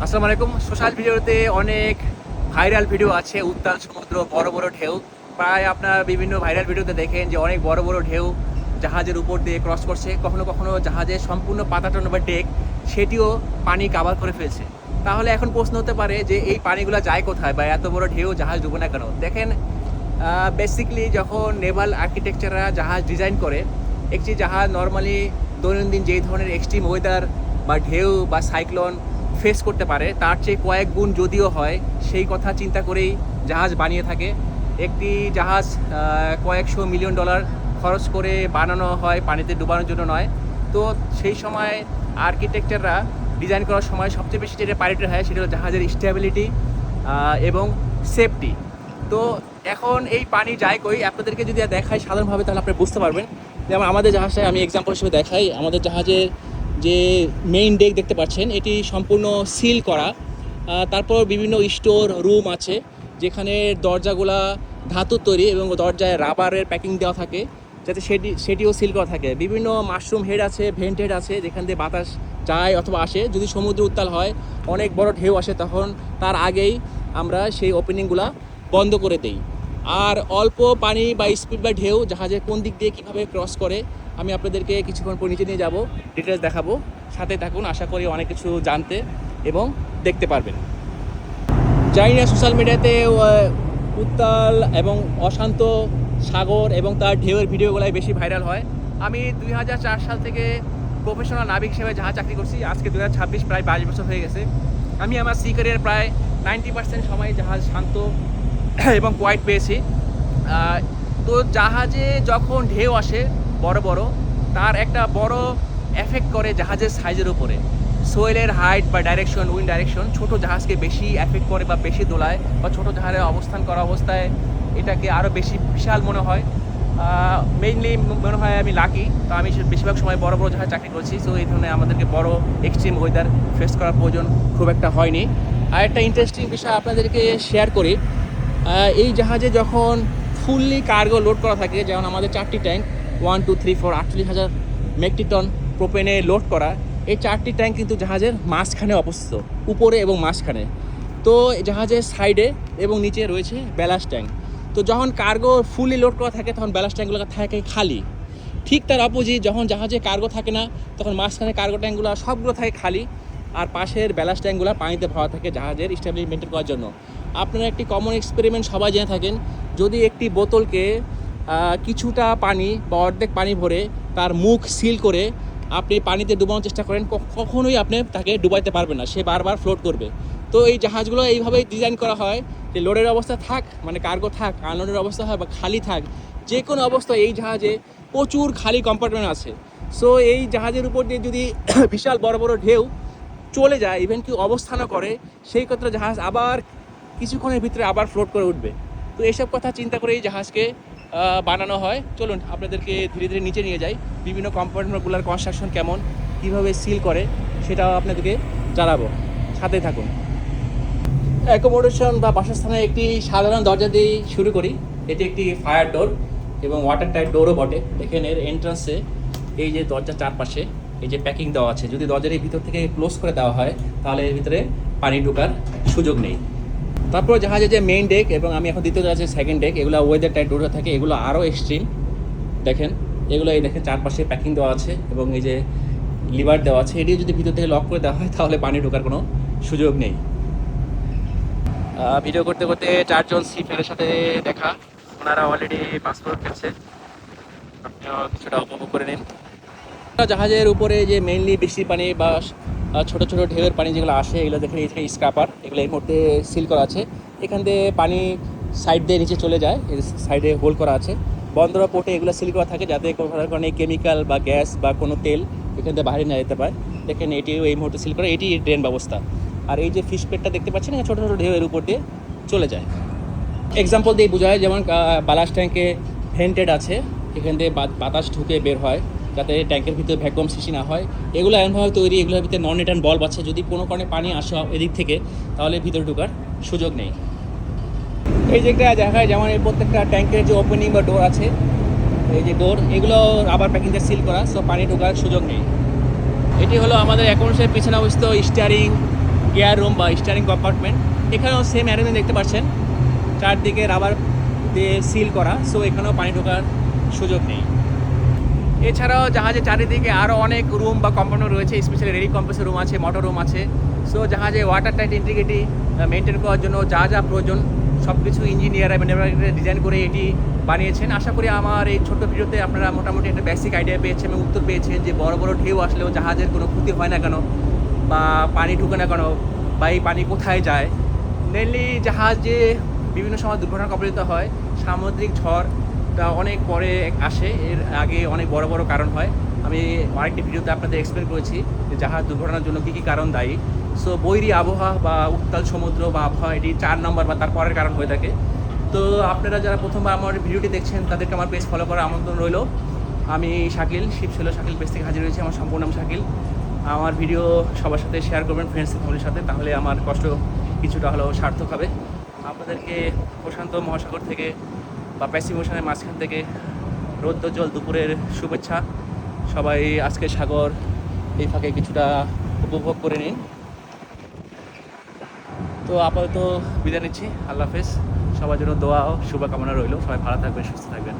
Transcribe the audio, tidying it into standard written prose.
আসসালামু আলাইকুম। সোশ্যাল ভিডিওতে অনেক ভাইরাল ভিডিও আছে উত্তাল সমুদ্র, বড় বড় ঢেউ। প্রায় আপনার বিভিন্ন ভাইরাল ভিডিওতে দেখেন যে অনেক বড় বড় ঢেউ জাহাজের উপর দিয়ে ক্রস করছে। কখনো কখনো জাহাজের সম্পূর্ণ পাতাটানো বা ডেক সেটিও পানি কাভার করে ফেলছে। তাহলে এখন প্রশ্ন হতে পারে যে এই পানিগুলো যায় কোথায়, বা এত বড় ঢেউ জাহাজ ডুবে না কেন? দেখেন, বেসিকলি যখন নেভাল আর্কিটেকচাররা জাহাজ ডিজাইন করে, একটি জাহাজ নর্মালি দৈনন্দিন যেই ধরনের এক্সট্রিম ওয়েদার বা ঢেউ বা সাইক্লোন ফেস করতে পারে তার চেয়ে কয়েক গুণ যদিও হয়, সেই কথা চিন্তা করেই জাহাজ বানিয়ে থাকে। একটি জাহাজ কয়েকশো মিলিয়ন ডলার খরচ করে বানানো হয়, পানিতে ডুবানোর জন্য নয়। তো সেই সময় আর্কিটেকচাররা ডিজাইন করার সময় সবচেয়ে বেশি যেটা প্রায়োরিটি হয় সেটা হলো জাহাজের স্টেবিলিটি এবং সেফটি। তো এখন এই পানি যায় কই আপনাদেরকে যদি দেখাই সাধারণভাবে, তাহলে আপনি বুঝতে পারবেন। যেমন আমাদের জাহাজটায় আমি এক্সাম্পল হিসেবে দেখাই, আমাদের জাহাজের যে মেইন ডেক দেখতে পাচ্ছেন এটি সম্পূর্ণ সিল করা। তারপর বিভিন্ন স্টোর রুম আছে যেখানে দরজাগুলা ধাতুর তৈরি এবং দরজায় রাবারের প্যাকিং দেওয়া থাকে যাতে সেটিও সিল করা থাকে। বিভিন্ন মাশরুম হেড আছে, ভেন্ট হেড আছে যেখান দিয়ে বাতাস যায় অথবা আসে। যদি সমুদ্র উত্তাল হয়, অনেক বড় ঢেউ আসে, তখন তার আগেই আমরা সেই ওপেনিংগুলা বন্ধ করে দেই। আর অল্প পানি বা স্পিড বা ঢেউ জাহাজের কোন দিক দিয়ে কীভাবে ক্রস করে আমি আপনাদেরকে কিছুক্ষণ পর নিচে নিয়ে যাব, ডিটেলস দেখাবো। সাথে থাকুন, আশা করি অনেক কিছু জানতে এবং দেখতে পারবেন। জানি না সোশ্যাল মিডিয়াতে উত্তাল এবং অশান্ত সাগর এবং তার ঢেউয়ের ভিডিওগুলাই বেশি ভাইরাল হয়। আমি 2004 সাল থেকে প্রফেশনাল নাবিক হিসেবে জাহাজ চাকরি করছি। আজকে 2026, প্রায় 22 বছর হয়ে গেছে। আমি আমার সি ক্যারিয়ার প্রায় 90% সময় জাহাজ শান্ত এবং কোয়াইট পেয়েছি। তো জাহাজে যখন ঢেউ আসে বড় বড়, তার একটা বড় এফেক্ট করে জাহাজের সাইজের উপরে। সোয়েলের হাইট বা ডাইরেকশন, উইন্ড ডাইরেকশন ছোট জাহাজকে বেশি এফেক্ট করে বা বেশি দোলায়, বা ছোট জাহাজে অবস্থান করা অবস্থায় এটাকে আরও বেশি বিশাল মনে হয়। মেইনলি মনে হয় আমি লাকি, তো আমি বেশিরভাগ সময় বড় বড় জাহাজ চাকরি করছি। সো এই ধরনের আমাদেরকে বড় এক্সট্রিম ওয়েদার ফেস করার প্রয়োজন খুব একটা হয়নি। আর একটা ইন্টারেস্টিং বিষয় আপনাদেরকে শেয়ার করি, এই জাহাজে যখন ফুললি কার্গো লোড করা থাকে, যেমন আমাদের 4টি ট্যাঙ্ক 1 2 3 4 48,000 মেট্রিক টন প্রোপেনে লোড করা, এই 4টি ট্যাঙ্ক কিন্তু জাহাজের মাঝখানে অবস্থিত, উপরে এবং মাঝখানে। তো জাহাজের সাইডে এবং নিচে রয়েছে ব্যালাস্ট ট্যাঙ্ক। তো যখন কার্গো ফুলি লোড করা থাকে তখন ব্যালাস্ট ট্যাঙ্কগুলো থাকে খালি। ঠিক তার অপোজিট, যখন জাহাজে কার্গো থাকে না তখন মাঝখানে কার্গো ট্যাঙ্কগুলো সবগুলো থাকে খালি, আর পাশের ব্যালাস্ট ট্যাঙ্কগুলো পানিতে ভরা থাকে জাহাজের স্টেবিলিটি মেনটেন করার জন্য। আপনারা একটি কমন এক্সপেরিমেন্ট সবাই জেনে থাকেন, যদি একটি বোতলকে কিছুটা পানি বা অর্ধেক পানি ভরে তার মুখ সিল করে আপনি পানিতে ডুবানোর চেষ্টা করেন, কখনোই আপনি তাকে ডুবাইতে পারবেন না, সে বারবার ফ্লোট করবে। তো এই জাহাজগুলো এইভাবেই ডিজাইন করা হয় যে লোডের অবস্থা থাক, মানে কার্গো থাক, আনলোডের অবস্থা হয় বা খালি থাক, যে কোনো অবস্থায় এই জাহাজে প্রচুর খালি কম্পার্টমেন্ট আছে। সো এই জাহাজের উপর দিয়ে যদি বিশাল বড় বড় ঢেউ চলে যায়, ইভেন কি অবস্থানও করে, সেই ক্ষেত্রে জাহাজ আবার কিছুক্ষণের ভিতরে আবার ফ্লোট করে উঠবে। তো এইসব কথা চিন্তা করে এই জাহাজকে বানানো হয়। চলুন আপনাদেরকে ধীরে ধীরে নিচে নিয়ে যাই, বিভিন্ন কম্পার্টমেন্টগুলোর কনস্ট্রাকশন কেমন, কীভাবে সিল করে সেটাও আপনাদেরকে জানাবো, সাথে থাকুন। অ্যাকোমোডেশন বা বাসস্থানের একটি সাধারণ দরজা দিয়ে শুরু করি। এটি একটি ফায়ার ডোর এবং ওয়াটার টাইপ ডোরও বটে। দেখেন এর এন্ট্রান্সে এই যে দরজার চারপাশে এই যে প্যাকিং দেওয়া আছে, যদি দরজার এই ভিতর থেকে ক্লোজ করে দেওয়া হয় তাহলে এর ভিতরে পানি ঢোকার সুযোগ নেই। তারপর জাহাজে যে মেইন ডেক এবং আমি এখন দ্বিতীয় আছে সেকেন্ড ডেক, এগুলো ওয়েদার টাইপ ডোর থাকে, এগুলো আরও এক্সট্রিম। দেখেন এগুলো, এই দেখেন চারপাশে প্যাকিং দেওয়া আছে এবং এই যে লিভার দেওয়া আছে, এটি যদি ভিতর থেকে লক করে দেওয়া হয় তাহলে পানি ঢোকার কোনো সুযোগ নেই। ভিডিও করতে করতে 4জন সিফারের সাথে দেখা, ওনারা অলরেডি পাসপোর্ট পেয়েছে, আপনিও কিছুটা উপভোগ করে নিন। জাহাজের উপরে যে মেইনলি বৃষ্টি পানি বা ছোটো ছোটো ঢেউয়ের পানি যেগুলো আসে, এগুলো দেখেন এই থেকে স্ক্রাপার, এগুলো এই মুহূর্তে সিল করা আছে। এখান দিয়ে পানি সাইড দিয়ে নিচে চলে যায়, এই সাইডে হোল করা আছে। বন্দর পোর্টে এগুলো সিল করা থাকে যাতে কোনো কারণে কেমিক্যাল বা গ্যাস বা কোনো তেল এখান থেকে বাইরে না যেতে পারে। দেখেন এটিও এই মুহূর্তে সিল করা, এটি ড্রেন ব্যবস্থা। আর এই যে ফিশ প্লেটটা দেখতে পাচ্ছেন, ছোটো ছোটো ঢেউয়ের উপর দিয়ে চলে যায়। এক্সাম্পল দিয়ে বোঝায়, যেমন বালাস ট্যাঙ্কে ভেন্টেড আছে, এখান দিয়ে বাতাস ঢুকে বের হয় যাতে ট্যাঙ্কের ভিতরে ভ্যাকুয়াম সৃষ্টি না হয়। এগুলো এমনভাবে তৈরি, এগুলোর ভিতরে নন রিটার্ন বল্ব আছে, যদি কোনো কারণে পানি আসে এদিক থেকে তাহলে ভিতরে ঢোকার সুযোগ নেই। এই যে একটা দেখায়, যেমন এই প্রত্যেকটা ট্যাঙ্কের যে ওপেনিং বা ডোর আছে, এই যে ডোর, এগুলো আবার প্যাকিং দিয়ে সিল করা, সো পানি ঢোকার সুযোগ নেই। এটি হলো আমাদের অ্যাকাউন্টসের পিছনে অবস্থিত স্টিয়ারিং গিয়ার রুম বা স্টিয়ারিং কম্পার্টমেন্ট। এখানেও সেম অ্যারেঞ্জমেন্ট দেখতে পাচ্ছেন, চারদিকে রাবার দিয়ে সিল করা, সো এখানেও পানি ঢোকার সুযোগ নেই। এছাড়াও জাহাজের চারিদিকে আরও অনেক রুম বা কম্পাউন্ড রয়েছে, স্পেশালি রেডি কম্প্রেসর রুম আছে, মোটর রুম আছে। সো জাহাজে ওয়াটার টাইট ইন্টিগ্রিটি মেনটেন করার জন্য যা যা প্রয়োজন সব কিছু ইঞ্জিনিয়ার এবং ডিজাইন করে এটি বানিয়েছেন। আশা করি আমার এই ছোট্ট ভিডিওতে আপনারা মোটামুটি একটা বেসিক আইডিয়া পেয়েছেন এবং উত্তর পেয়েছেন যে বড় বড় ঢেউ আসলেও জাহাজের কোনো ক্ষতি হয় না কেন, বা পানি ঢুকে না কেন, বা এই পানি কোথায় যায়। মেনলি জাহাজে বিভিন্ন সময় দুর্ঘটনা কবলিত হয়, সামুদ্রিক ঝড়টা অনেক পরে আসে, এর আগে অনেক বড় বড় কারণ হয়। আমি আরেকটি ভিডিওতে আপনাদের এক্সপ্লেন করেছি যে জাহাজ দুর্ঘটনার জন্য কী কী কারণ দায়ী। সো বৈরী আবহাওয়া বা উত্তাল সমুদ্র বা আবহাওয়া এটি 4 নম্বর বা তার পরের কারণ হয়ে থাকে। তো আপনারা যারা প্রথমবার আমার ভিডিওটি দেখছেন তাদেরকে আমার পেজ ফলো করার আমন্ত্রণ রইল। আমি শাকিল, শিব ছিল শাকিল পেজ থেকে হাজির হয়েছি। আমার সম্পূর্ণ নাম শাকিল। আমার ভিডিও সবার সাথে শেয়ার করবেন, ফ্রেন্ডস ফ্যামিলির সাথে, তাহলে আমার কষ্ট কিছুটা হলেও সার্থক হবে। আপনাদেরকে প্রশান্ত মহাসাগর থেকে বা প্যাসিফিক ওশানের মাঝখান থেকে রৌদ্রোজ্জ্বল দুপুরের শুভেচ্ছা। সবাই আজকে সাগর এই ফাঁকে কিছুটা উপভোগ করে নিন। তো আপাতত বিদায় নিচ্ছি, আল্লাহ হাফেজ। সবার জন্য দোয়া ও শুভকামনা রইল। সবাই ভালো থাকবেন, সুস্থ থাকবেন।